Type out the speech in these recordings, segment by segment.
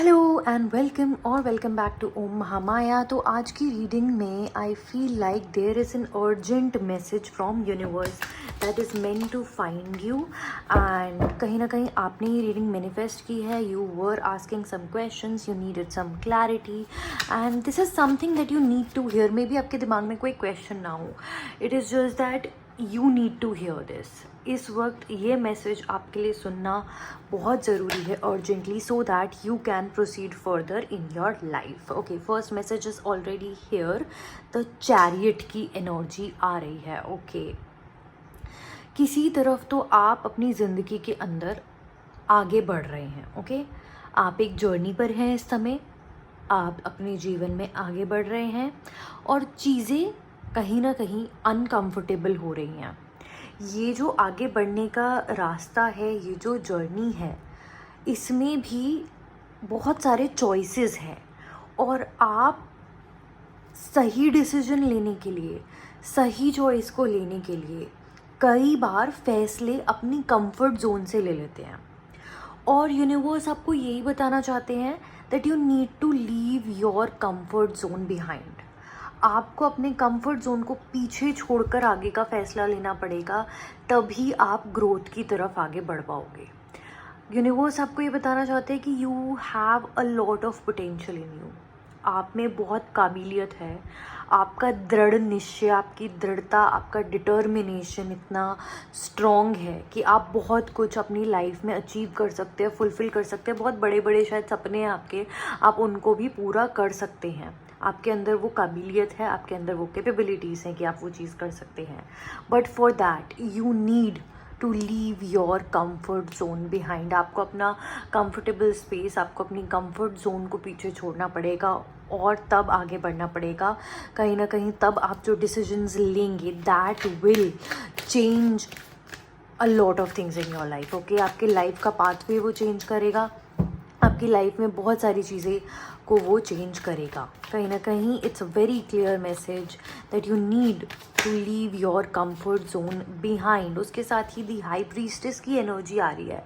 Hello and welcome और welcome back to Om Mahamaya. तो आज की रीडिंग में I feel like there is an urgent message from universe that is meant to find you. And कहीं ना कहीं आपने ये रीडिंग मैनिफेस्ट की है। You were asking some questions, you needed some clarity and this is something that you need to hear. Maybe आपके दिमाग में कोई क्वेश्चन ना हो, it is just that you need to hear this. इस वक्त ये मैसेज आपके लिए सुनना बहुत ज़रूरी है urgently, so that you can proceed further in your life. Okay, first message is already here. The chariot की एनर्जी आ रही है। ओके, किसी तरफ तो आप अपनी ज़िंदगी के अंदर आगे बढ़ रहे हैं। ओके, आप एक जर्नी पर हैं इस समय, आप अपने जीवन में आगे बढ़ रहे हैं और चीज़ें कहीं ना कहीं अनकंफर्टेबल हो रही हैं। ये जो आगे बढ़ने का रास्ता है, ये जो जर्नी है, इसमें भी बहुत सारे चॉइसेस हैं और आप सही डिसीजन लेने के लिए, सही चॉइस को लेने के लिए कई बार फैसले अपनी कंफर्ट जोन से ले लेते हैं। और यूनिवर्स आपको यही बताना चाहते हैं that you need to leave your comfort zone behind. आपको अपने कंफर्ट जोन को पीछे छोड़कर आगे का फैसला लेना पड़ेगा, तभी आप ग्रोथ की तरफ आगे बढ़ पाओगे। यूनिवर्स आपको ये बताना चाहते हैं कि you have a lot of potential in you. आप में बहुत काबिलियत है। आपका दृढ़ निश्चय, आपकी दृढ़ता, आपका डिटर्मिनेशन इतना स्ट्रॉन्ग है कि आप बहुत कुछ अपनी लाइफ में अचीव कर सकते हैं, फुलफ़िल कर सकते हैं। बहुत बड़े बड़े शायद सपने हैं आपके, आप उनको भी पूरा कर सकते हैं। आपके अंदर वो काबिलियत है, आपके अंदर वो कैपेबिलिटीज़ हैं कि आप वो चीज़ कर सकते हैं। But for that you need to leave your comfort zone behind. आपको अपना कंफर्टेबल स्पेस, आपको अपनी कंफर्ट जोन को पीछे छोड़ना पड़ेगा और तब आगे बढ़ना पड़ेगा। कहीं ना कहीं तब आप जो डिसीजंस लेंगे that will change a lot of things in your life. Okay, आपके लाइफ का पाथवे वो चेंज करेगा, आपकी लाइफ में बहुत सारी चीज़ें को वो चेंज करेगा। कहीं ना कहीं it's a very clear message that you need to leave your comfort zone behind. उसके साथ ही दी हाई प्रीस्टेस की एनर्जी आ रही है,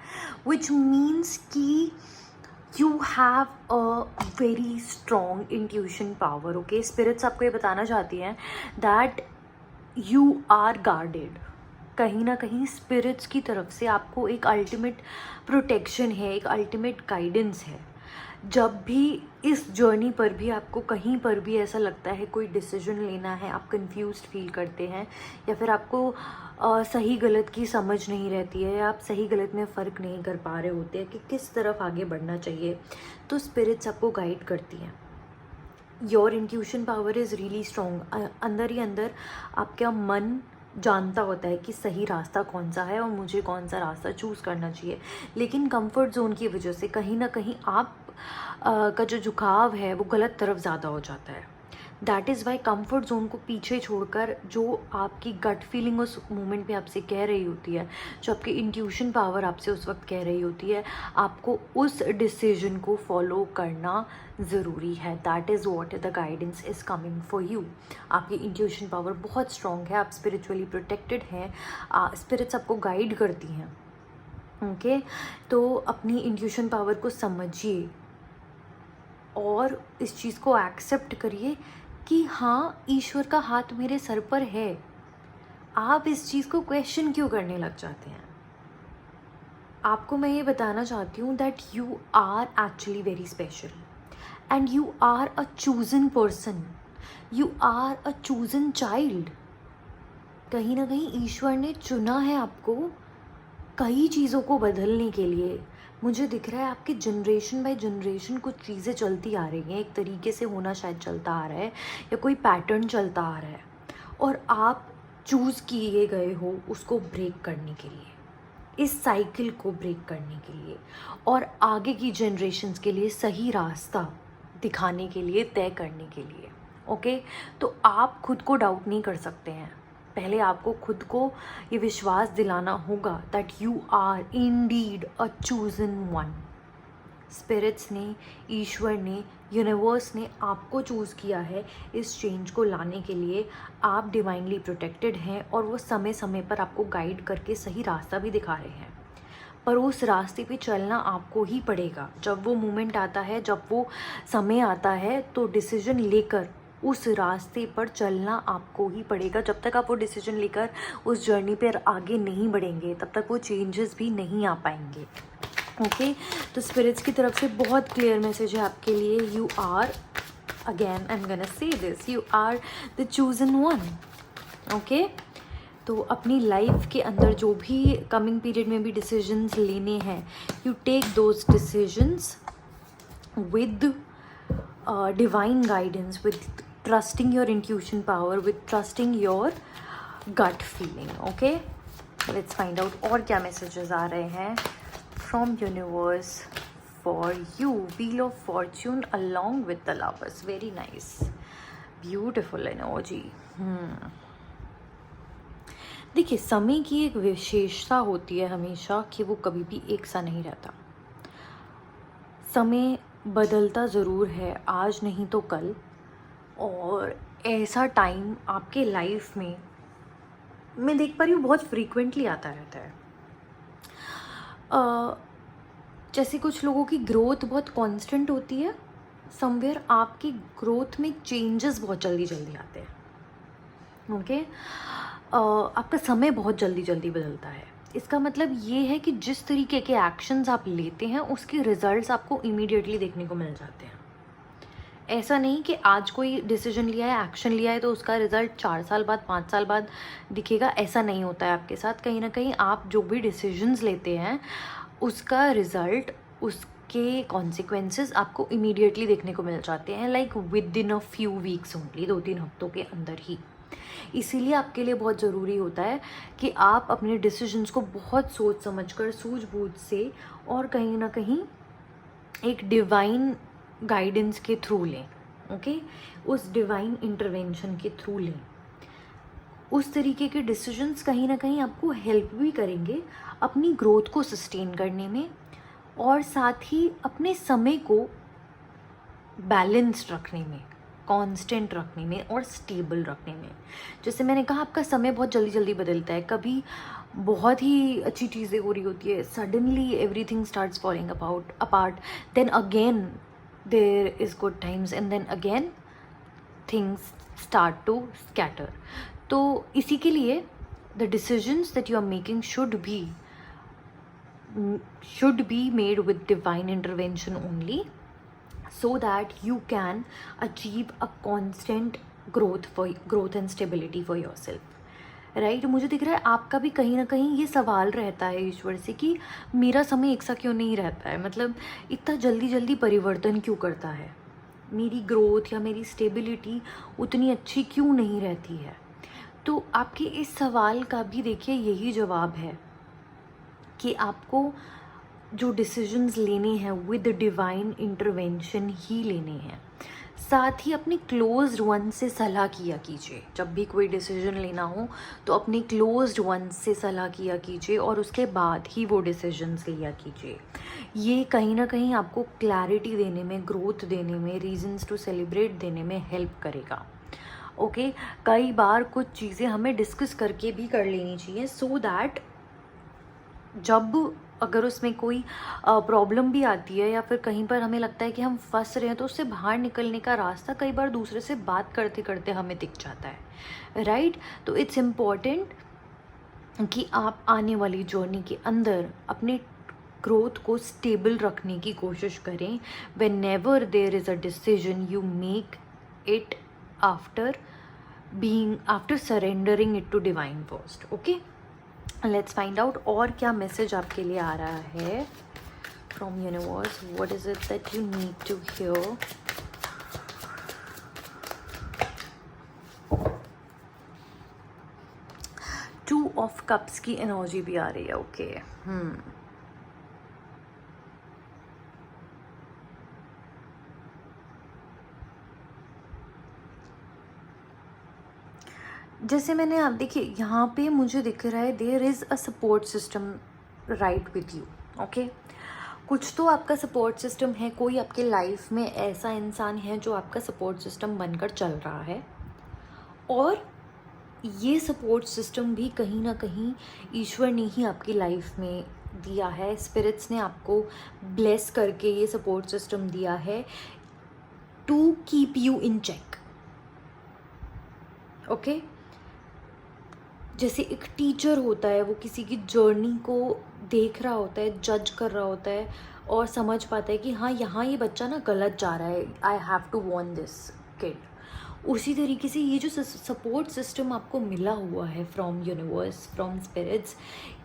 विच मीन्स कि you have a very strong intuition power. Okay, spirits आपको ये बताना चाहती हैं दैट यू आर गार्डेड। कहीं ना कहीं स्पिरिट्स की तरफ से आपको एक अल्टीमेट प्रोटेक्शन है, एक अल्टीमेट गाइडेंस है। जब भी इस जर्नी पर भी आपको कहीं पर भी ऐसा लगता है कोई डिसीजन लेना है, आप कंफ्यूज्ड फील करते हैं या फिर आपको सही गलत की समझ नहीं रहती है, आप सही गलत में फ़र्क नहीं कर पा रहे होते हैं कि किस तरफ आगे बढ़ना चाहिए, तो स्पिरिट्स आपको गाइड करती हैं। Your intuition power is really strong. अंदर ही अंदर आपका मन जानता होता है कि सही रास्ता कौन सा है और मुझे कौन सा रास्ता चूज़ करना चाहिए। लेकिन कंफर्ट जोन की वजह से कहीं ना कहीं आप का जो झुकाव है वो गलत तरफ ज़्यादा हो जाता है। That is why comfort zone को पीछे छोड़कर जो आपकी गट फीलिंग उस मोमेंट पे आपसे कह रही होती है, जो आपकी इंट्यूशन पावर आपसे उस वक्त कह रही होती है, आपको उस डिसीजन को फॉलो करना ज़रूरी है। That is what the guidance is coming for you. आपकी इंट्यूशन पावर बहुत स्ट्रॉन्ग है, आप स्पिरिचुअली प्रोटेक्टेड हैं, स्पिरिट्स आपको गाइड करती हैं। ओके, तो अपनी इंट्यूशन पावर को समझिए और इस चीज़ को एक्सेप्ट करिए कि हाँ, ईश्वर का हाथ मेरे सर पर है। आप इस चीज़ को क्वेश्चन क्यों करने लग जाते हैं? आपको मैं ये बताना चाहती हूँ that you are actually very special and you are a chosen person, you are a chosen child. कहीं ना कहीं ईश्वर ने चुना है आपको कई चीज़ों को बदलने के लिए। मुझे दिख रहा है आपके जनरेशन बाय जनरेशन कुछ चीज़ें चलती आ रही हैं, एक तरीके से होना शायद चलता आ रहा है या कोई पैटर्न चलता आ रहा है और आप चूज़ किए गए हो उसको ब्रेक करने के लिए, इस साइकिल को ब्रेक करने के लिए और आगे की जनरेशन्स के लिए सही रास्ता दिखाने के लिए, तय करने के लिए। ओके, तो आप खुद को डाउट नहीं कर सकते हैं। पहले आपको खुद को ये विश्वास दिलाना होगा that you are indeed a chosen one. Spirits ने, ईश्वर ने, यूनिवर्स ने आपको चूज़ किया है इस चेंज को लाने के लिए। आप डिवाइनली प्रोटेक्टेड हैं और वो समय समय पर आपको गाइड करके सही रास्ता भी दिखा रहे हैं। पर उस रास्ते पे चलना आपको ही पड़ेगा। जब वो मोमेंट आता है, जब वो समय आता है, तो डिसीजन लेकर उस रास्ते पर चलना आपको ही पड़ेगा। जब तक आप वो डिसीजन लेकर उस जर्नी पर आगे नहीं बढ़ेंगे, तब तक वो चेंजेस भी नहीं आ पाएंगे। ओके तो स्पिरिट्स की तरफ से बहुत क्लियर मैसेज है आपके लिए। You are, again I am gonna say this, you are the chosen one. Okay तो अपनी लाइफ के अंदर जो भी कमिंग पीरियड में भी डिसीजंस लेने हैं, you take those decisions with divine guidance, with trusting your intuition power, with trusting your gut feeling. Okay let's find out और क्या मैसेजेस आ रहे हैं from universe for you. Wheel of fortune along with the lovers, very nice, beautiful energy. देखिए, समय की एक विशेषता होती है हमेशा कि वो कभी भी एक सा नहीं रहता। समय बदलता ज़रूर है, आज नहीं तो कल, और ऐसा टाइम आपके लाइफ में मैं देख पा रही हूँ बहुत फ्रीक्वेंटली आता रहता है। जैसे कुछ लोगों की ग्रोथ बहुत कांस्टेंट होती है, समवेयर आपकी ग्रोथ में चेंजेस बहुत जल्दी जल्दी आते हैं। ओके आपका समय बहुत जल्दी जल्दी बदलता है। इसका मतलब ये है कि जिस तरीके के एक्शंस आप लेते हैं उसके रिजल्ट्स आपको इमीडिएटली देखने को मिल जाते हैं। ऐसा नहीं कि आज कोई डिसीजन लिया है, एक्शन लिया है, तो उसका रिजल्ट 4 साल बाद, 5 साल बाद दिखेगा। ऐसा नहीं होता है आपके साथ। कहीं ना कहीं आप जो भी डिसीजंस लेते हैं उसका रिजल्ट, उसके कॉन्सिक्वेंसेस आपको इमीडिएटली देखने को मिल जाते हैं, like with in a few weeks only, 2-3 हफ्तों के अंदर ही। इसीलिए आपके लिए बहुत ज़रूरी होता है कि आप अपने डिसीजंस को बहुत सोच समझकर, सूझबूझ से और कहीं ना कहीं एक डिवाइन गाइडेंस के थ्रू लें। ओके उस डिवाइन इंटरवेंशन के थ्रू लें। उस तरीके के डिसीजंस कहीं ना कहीं आपको हेल्प भी करेंगे अपनी ग्रोथ को सस्टेन करने में, और साथ ही अपने समय को बैलेंस्ड रखने में, कांस्टेंट रखने में और स्टेबल रखने में। जैसे मैंने कहा, आपका समय बहुत जल्दी जल्दी बदलता है। कभी बहुत ही अच्छी चीज़ें हो रही होती है, suddenly everything starts falling apart, then again there is good times, and then again things start to scatter. तो इसी के लिए the decisions that you are making should be made with divine intervention only, so that you can achieve a constant growth and stability for yourself, right? मुझे दिख रहा है आपका भी कहीं ना कहीं ये सवाल रहता है ईश्वर से कि मेरा समय एक सा क्यों नहीं रहता है, मतलब इतना जल्दी जल्दी परिवर्तन क्यों करता है, मेरी ग्रोथ या मेरी स्टेबिलिटी उतनी अच्छी क्यों नहीं रहती है। तो आपके इस सवाल का भी देखिए यही जवाब है कि आपको जो डिसीजंस लेने हैं विद डिवाइन इंटरवेंशन ही लेने हैं। साथ ही अपने क्लोज्ड वन से सलाह किया कीजिए। जब भी कोई डिसीजन लेना हो तो अपने क्लोज्ड वन से सलाह किया कीजिए और उसके बाद ही वो डिसीजंस लिया कीजिए। ये कहीं ना कहीं आपको क्लैरिटी देने में, ग्रोथ देने में, रीजंस टू सेलिब्रेट देने में हेल्प करेगा। ओके कई बार कुछ चीज़ें हमें डिस्कस करके भी कर लेनी चाहिए, सो दैट जब अगर उसमें कोई प्रॉब्लम भी आती है या फिर कहीं पर हमें लगता है कि हम फंस रहे हैं, तो उससे बाहर निकलने का रास्ता कई बार दूसरे से बात करते करते हमें दिख जाता है, राइट? तो इट्स इम्पॉर्टेंट कि आप आने वाली जर्नी के अंदर अपने ग्रोथ को स्टेबल रखने की कोशिश करें। Whenever there is a decision, you make it after surrendering it to divine first. Okay let's find out और क्या मैसेज आपके लिए आ रहा है from universe. What is it that you need to hear. Two of cups की energy भी आ रही है। ओके जैसे मैंने आप देखिए यहाँ पे मुझे दिख रहा है there is a support system right with you. Okay कुछ तो आपका सपोर्ट सिस्टम है, कोई आपके लाइफ में ऐसा इंसान है जो आपका सपोर्ट सिस्टम बनकर चल रहा है, और ये सपोर्ट सिस्टम भी कहीं ना कहीं ईश्वर ने ही आपकी लाइफ में दिया है, स्पिरिट्स ने आपको ब्लेस करके ये सपोर्ट सिस्टम दिया है to keep you in check. Okay, जैसे एक टीचर होता है, वो किसी की जर्नी को देख रहा होता है, जज कर रहा होता है और समझ पाता है कि हाँ यहाँ ये बच्चा ना गलत जा रहा है, I have to warn this kid. उसी तरीके से ये जो सपोर्ट सिस्टम आपको मिला हुआ है फ्रॉम यूनिवर्स, फ्रॉम स्पिरिट्स,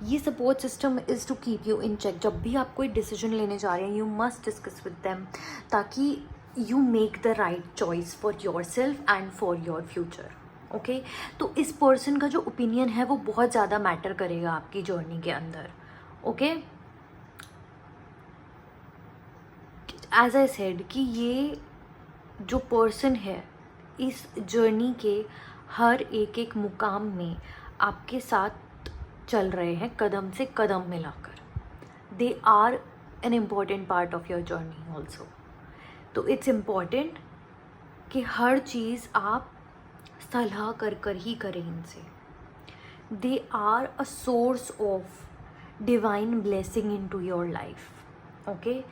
ये support system is to keep you in check. जब भी आप कोई डिसीजन लेने जा रहे हैं, you must discuss with them, ताकि you make the right choice for yourself and for your future. Okay, तो इस पर्सन का जो ओपिनियन है वो बहुत ज़्यादा मैटर करेगा आपकी जर्नी के अंदर। ओके, एज आई सेड कि ये जो पर्सन है इस जर्नी के हर एक एक मुकाम में आपके साथ चल रहे हैं, कदम से कदम मिलाकर। They are an important part of your journey also. तो इट्स इम्पॉर्टेंट कि हर चीज़ आप सलाह कर ही करें इनसे। They are a source of divine blessing into your life. Okay,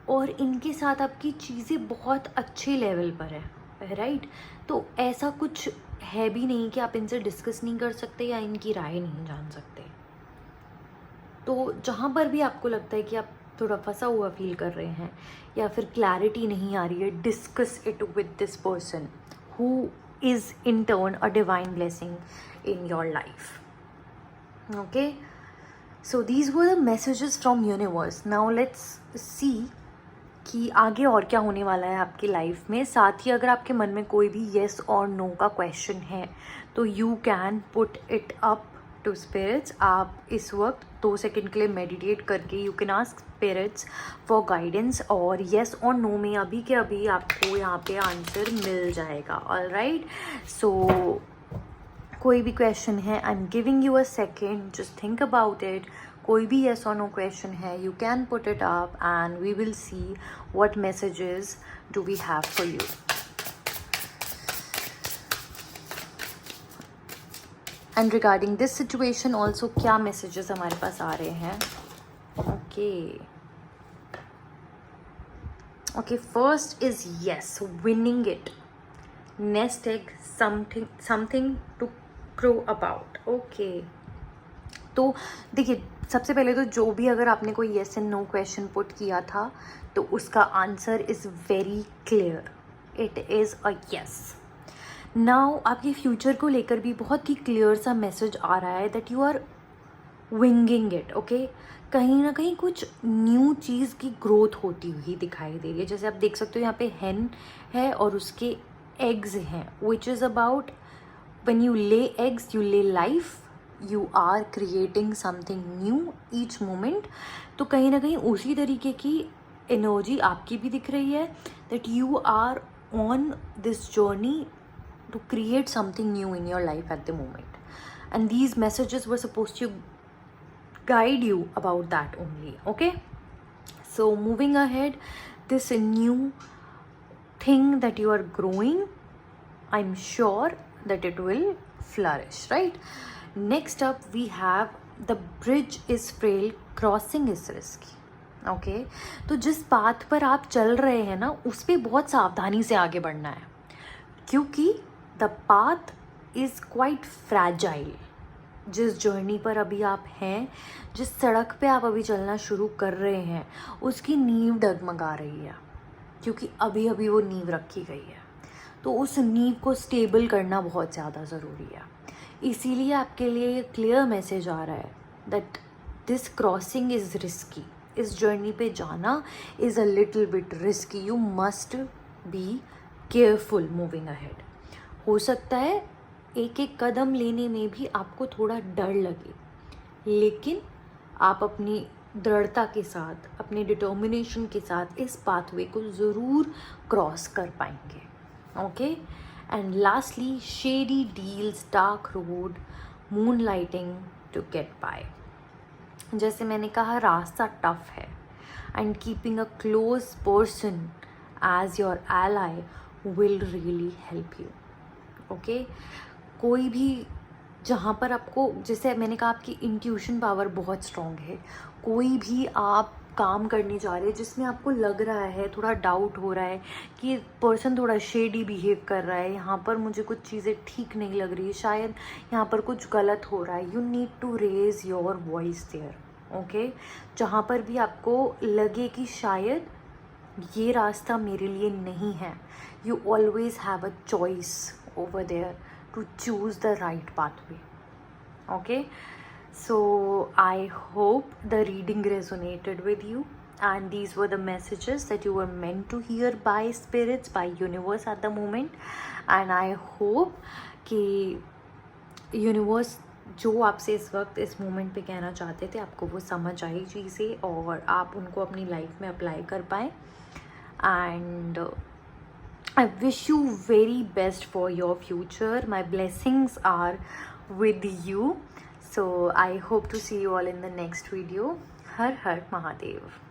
और इनके साथ आपकी चीज़ें बहुत अच्छे लेवल पर है, राइट। तो ऐसा कुछ है भी नहीं कि आप इनसे डिस्कस नहीं कर सकते या इनकी राय नहीं जान सकते। तो जहाँ पर भी आपको लगता है कि आप थोड़ा फंसा हुआ फील कर रहे हैं या फिर क्लैरिटी नहीं आ रही है, discuss it with this person who is in turn a divine blessing in your life. Okay, so these were the messages from universe. Now let's see कि आगे और क्या होने वाला है आपकी लाइफ में। साथ ही अगर आपके मन में कोई भी येस और नो का क्वेश्चन है तो you can put it up to spirits. आप इस वक्त 2 सेकंड के लिए मेडिटेट करके you can ask spirits for guidance, और येस और नो में अभी के अभी आपको यहाँ पे आंसर मिल जाएगा। ऑलराइट, सो कोई भी क्वेश्चन है, I am giving you a second, just think about it. कोई भी येस और नो क्वेश्चन है, you can put it up and we will see what messages do we have for you. And regarding this situation also क्या messages हमारे पास आ रहे हैं। Okay, first is yes, winning it, nest egg, something to crow about. Okay, तो देखिए, सबसे पहले तो जो भी अगर आपने कोई yes and no question put किया था तो उसका answer is very clear, it is a yes. Now आपके फ्यूचर को लेकर भी बहुत ही क्लियर सा मैसेज आ रहा है that you are winging it. Okay, कहीं ना कहीं कुछ न्यू चीज़ की ग्रोथ होती हुई दिखाई दे रही है। जैसे आप देख सकते हो यहाँ पे हेन है और उसके एग्स हैं, which is about when you lay eggs you lay life, you are creating something new each moment. तो कहीं ना कहीं उसी तरीके की एनर्जी आपकी भी दिख रही है that you are on this journey to create something new in your life at the moment, and these messages were supposed to guide you about that only. Okay, so moving ahead, this new thing that you are growing, I'm sure that it will flourish, right? Next up we have the bridge is frail, crossing is risky. Okay, तो जिस path पर आप चल रहे हैं ना उस पर बहुत सावधानी से आगे बढ़ना है, क्योंकि the path is quite fragile. जिस जर्नी पर अभी आप हैं, जिस सड़क पे आप अभी चलना शुरू कर रहे हैं, उसकी नींव डगमगा रही है, क्योंकि अभी अभी वो नींव रखी गई है। तो उस नींव को स्टेबल करना बहुत ज़्यादा ज़रूरी है। इसीलिए आपके लिए ये क्लियर मैसेज आ रहा है that this crossing is risky. इस जर्नी पे जाना is a little bit risky, you must be careful moving ahead. हो सकता है एक एक कदम लेने में भी आपको थोड़ा डर लगे, लेकिन आप अपनी दृढ़ता के साथ, अपने डिटर्मिनेशन के साथ इस पाथवे को ज़रूर क्रॉस कर पाएंगे। Okay, and lastly shady deals, dark road, moon lighting to get by. जैसे मैंने कहा, रास्ता टफ है and keeping a close person as your ally will really help you. Okay, कोई भी जहाँ पर आपको, जैसे मैंने कहा, आपकी इंट्यूशन पावर बहुत स्ट्रॉन्ग है। कोई भी आप काम करने जा रहे हैं जिसमें आपको लग रहा है, थोड़ा डाउट हो रहा है कि पर्सन थोड़ा शेडी बिहेव कर रहा है, यहाँ पर मुझे कुछ चीज़ें ठीक नहीं लग रही है, शायद यहाँ पर कुछ गलत हो रहा है, you need to raise your voice there, okay. जहाँ पर भी आपको लगे कि शायद ये रास्ता मेरे लिए नहीं है, you always have a choice over there to choose the right pathway, okay. So I hope the reading resonated with you, and these were the messages that you were meant to hear by spirits, by universe at the moment. And I hope कि universe जो आपसे इस वक्त इस moment पे कहना चाहते थे, आपको वो समझ आई चीज़ें और आप उनको अपनी लाइफ में अप्लाई कर पाएँ। And I wish you very best for your future. My blessings are with you. So I hope to see you all in the next video. Har Har Mahadev.